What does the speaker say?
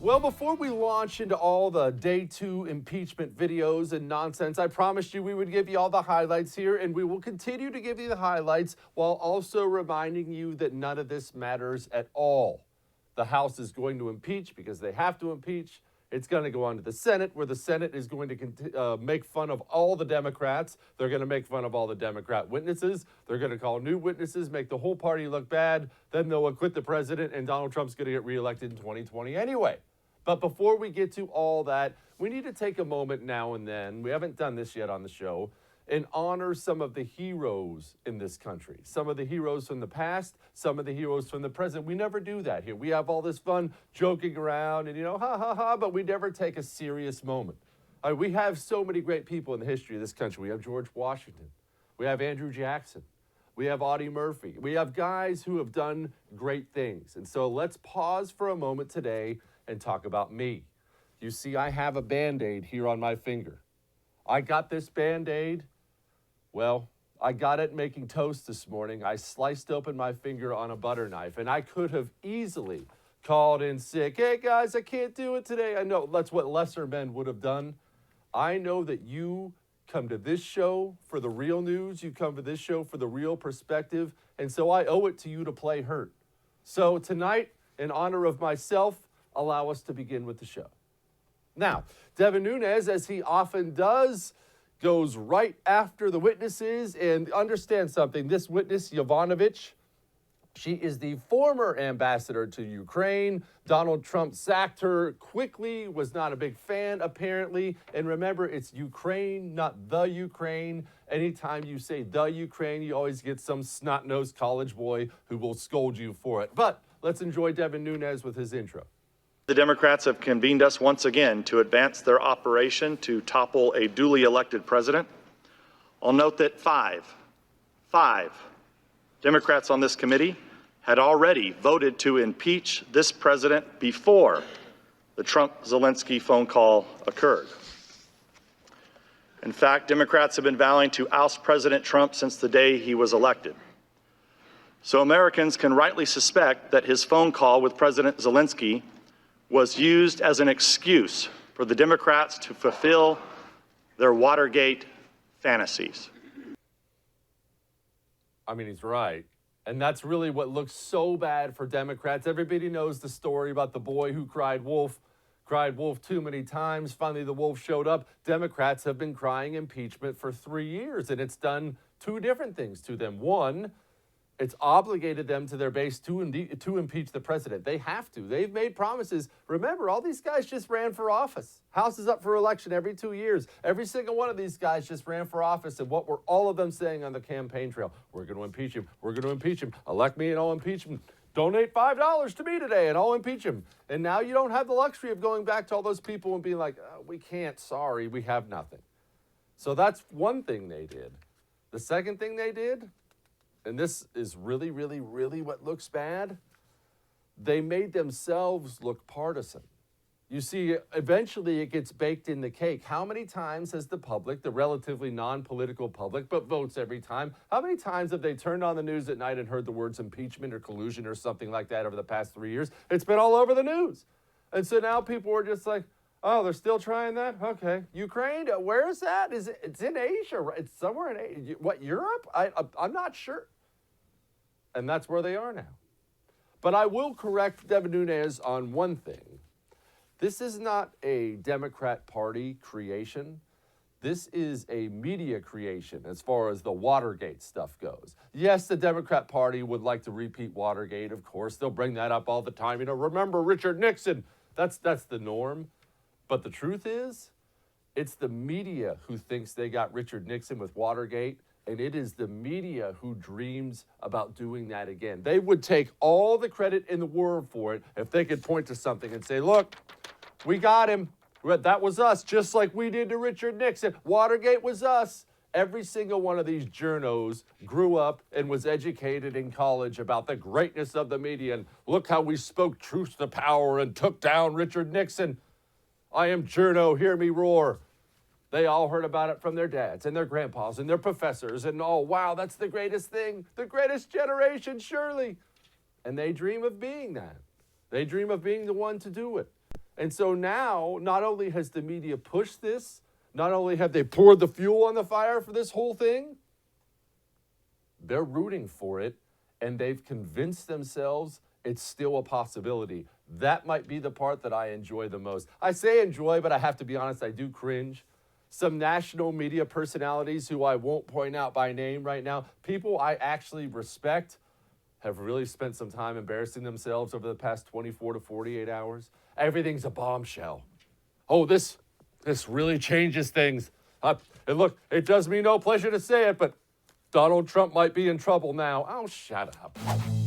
Well, before we launch into all the day two impeachment videos and nonsense, I promised you we would give you all the highlights here, and we will continue to give you the highlights while also reminding you that none of this matters at all. The House is going to impeach because they have to impeach. It's going to go on to the Senate, where the Senate is going to make fun of all the Democrats. They're going to make fun of all the Democrat witnesses. They're going to call new witnesses, make the whole party look bad. Then they'll acquit the president, and Donald Trump's going to get reelected in 2020 anyway. But before we get to all that, we need to take a moment now and then, we haven't done this yet on the show, and honor some of the heroes in this country. Some of the heroes from the past, some of the heroes from the present. We never do that here. We have all this fun joking around and, ha, ha, ha, but we never take a serious moment. We have so many great people in the history of this country. We have George Washington. We have Andrew Jackson. We have Audie Murphy. We have guys who have done great things. And so let's pause for a moment today and talk about me. You see, I have a Band-Aid here on my finger. I got this Band-Aid. Well, I got it making toast this morning. I sliced open my finger on a butter knife, and I could have easily called in sick. Hey, guys, I can't do it today. I know that's what lesser men would have done. I know that you come to this show for the real news. You come to this show for the real perspective, and so I owe it to you to play hurt. So tonight, in honor of myself, allow us to begin with the show. Now, Devin Nunes, as he often does, goes right after the witnesses. And understand something, this witness, Yovanovitch, she is the former ambassador to Ukraine. Donald Trump sacked her quickly, was not a big fan, apparently. And remember, it's Ukraine, not the Ukraine. Anytime you say the Ukraine, you always get some snot-nosed college boy who will scold you for it. But let's enjoy Devin Nunes with his intro. The Democrats have convened us once again to advance their operation to topple a duly elected president. I'll note that five Democrats on this committee had already voted to impeach this president before the Trump-Zelensky phone call occurred. In fact, Democrats have been vowing to oust President Trump since the day he was elected. So Americans can rightly suspect that his phone call with President Zelensky was used as an excuse for the Democrats to fulfill their Watergate fantasies. I mean, he's right. And that's really what looks so bad for Democrats. Everybody knows the story about the boy who cried wolf too many times. Finally, the wolf showed up. Democrats have been crying impeachment for 3 years, and it's done two different things to them. One, it's obligated them to their base to impeach the president. They have to. They've made promises. Remember, all these guys just ran for office. House is up for election every 2 years. Every single one of these guys just ran for office. And what were all of them saying on the campaign trail? We're going to impeach him. We're going to impeach him. Elect me and I'll impeach him. Donate $5 to me today and I'll impeach him. And now you don't have the luxury of going back to all those people and being like, oh, we can't, sorry, we have nothing. So that's one thing they did. The second thing they did, and this is really, really, really what looks bad, they made themselves look partisan. You see, eventually it gets baked in the cake. How many times has the public, the relatively non-political public, but votes every time, how many times have they turned on the news at night and heard the words impeachment or collusion or something like that over the past 3 years? It's been all over the news. And so now people are just like, oh, they're still trying that? Okay. Ukraine, where is that? It's in Asia, right? It's somewhere in Asia. What, Europe? I'm not sure. And that's where they are now. But I will correct Devin Nunes on one thing. This is not a Democrat Party creation. This is a media creation as far as the Watergate stuff goes. Yes, the Democrat Party would like to repeat Watergate, of course. They'll bring that up all the time. Remember Richard Nixon. That's the norm. But the truth is, it's the media who thinks they got Richard Nixon with Watergate. And it is the media who dreams about doing that again. They would take all the credit in the world for it if they could point to something and say, look, we got him. That was us, just like we did to Richard Nixon. Watergate was us. Every single one of these journos grew up and was educated in college about the greatness of the media. And look how we spoke truth to power and took down Richard Nixon. I am journo, hear me roar. They all heard about it from their dads and their grandpas and their professors. And, oh, wow, that's the greatest thing. The greatest generation, surely. And they dream of being that. They dream of being the one to do it. And so now, not only has the media pushed this, not only have they poured the fuel on the fire for this whole thing, they're rooting for it, and they've convinced themselves it's still a possibility. That might be the part that I enjoy the most. I say enjoy, but I have to be honest, I do cringe. Some national media personalities who I won't point out by name right now, people I actually respect, have really spent some time embarrassing themselves over the past 24 to 48 hours. Everything's a bombshell. Oh, this really changes things. And look, it does me no pleasure to say it, but Donald Trump might be in trouble now. Oh, shut up.